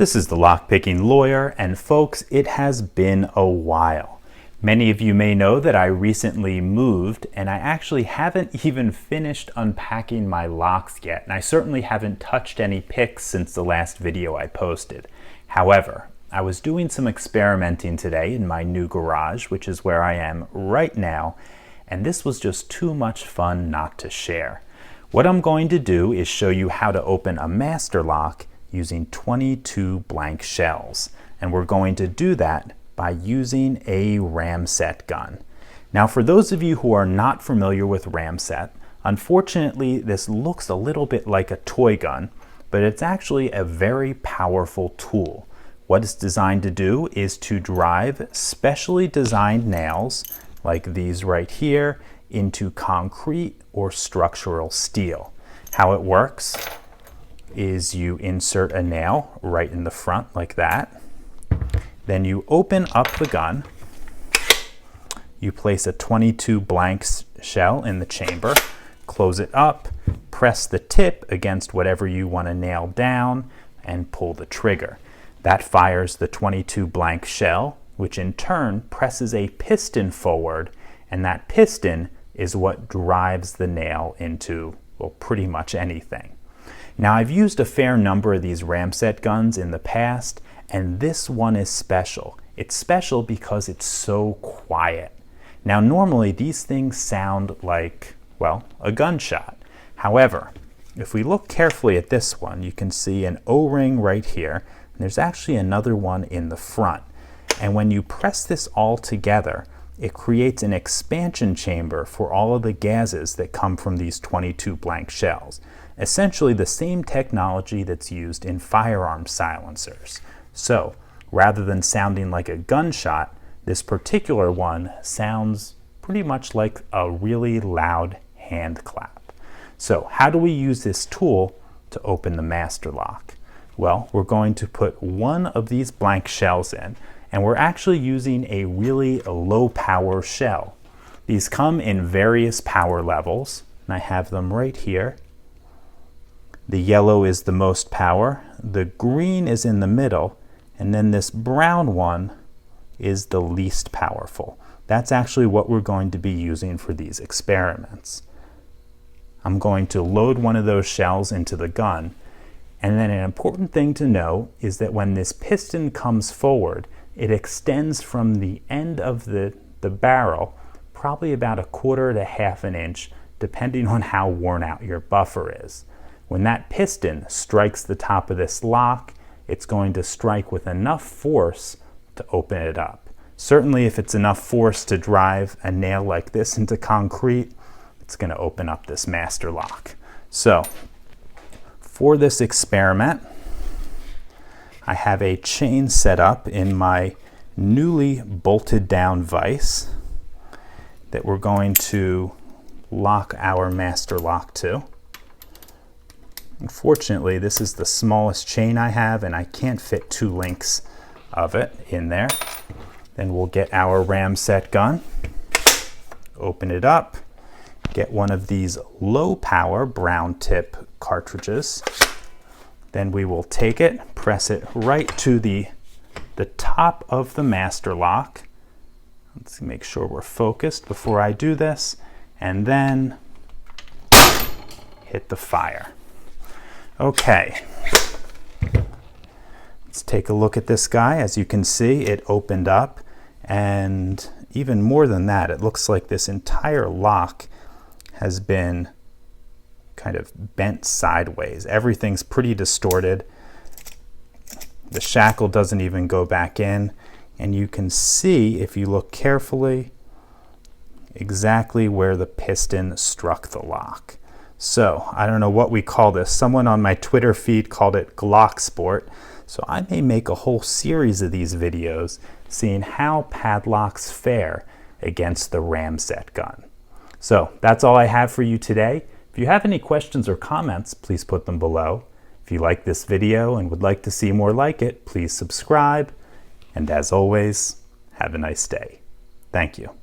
This is the Lockpicking Lawyer, and folks, it has been a while. Many of you may know that I recently moved, and I actually haven't even finished unpacking my locks yet, and I certainly haven't touched any picks since the last video I posted. However, I was doing some experimenting today in my new garage, which is where I am right now, and this was just too much fun not to share. What I'm going to do is show you how to open a master lock using 22 blank shells, and we're going to do that by using a ramset gun. Now, for those of you who are not familiar with ramset, unfortunately this looks a little bit like a toy gun, but it's actually a very powerful tool. What it's designed to do is to drive specially designed nails like these right here into concrete or structural steel. How it works is you insert a nail right in the front like that. Then you open up the gun. You place a 22 blank shell in the chamber, close it up, press the tip against whatever you want to nail down, and pull the trigger. That fires the 22 blank shell, which in turn presses a piston forward, and that piston is what drives the nail into, well, pretty much anything. Now, I've used a fair number of these ramset guns in the past, and this one is special. It's special because it's so quiet. Now, normally these things sound like, well, a gunshot. However, if we look carefully at this one, you can see an O-ring right here, and there's actually another one in the front. And when you press this all together, it creates an expansion chamber for all of the gases that come from these 22 blank shells. Essentially the same technology that's used in firearm silencers. So rather than sounding like a gunshot, this particular one sounds pretty much like a really loud hand clap. So how do we use this tool to open the master lock? Well, we're going to put one of these blank shells in, and we're actually using a really low power shell. These come in various power levels, and I have them right here. The yellow is the most power, the green is in the middle, and then this brown one is the least powerful. That's actually what we're going to be using for these experiments. I'm going to load one of those shells into the gun, and then an important thing to know is that when this piston comes forward, it extends from the end of the barrel probably about 1/4 to 1/2 inch, depending on how worn out your buffer is. When that piston strikes the top of this lock, it's going to strike with enough force to open it up. Certainly if it's enough force to drive a nail like this into concrete, it's going to open up this master lock. So for this experiment, I have a chain set up in my newly bolted down vise that we're going to lock our master lock to. Unfortunately, this is the smallest chain I have, and I can't fit 2 links of it in there. Then we'll get our ramset gun, open it up, get one of these low power brown tip cartridges. Then we will take it, press it right to the top of the master lock. Let's make sure we're focused before I do this, and then hit the fire. Okay, let's take a look at this guy. As you can see, it opened up, and even more than that, it looks like this entire lock has been kind of bent sideways. Everything's pretty distorted. The shackle doesn't even go back in, and you can see, if you look carefully, exactly where the piston struck the lock. So I don't know what we call this. Someone on my Twitter feed called it Glocksport. So I may make a whole series of these videos seeing how padlocks fare against the ramset gun. So that's all I have for you today. If you have any questions or comments, please put them below. If you like this video and would like to see more like it, please subscribe. And as always, have a nice day. Thank you.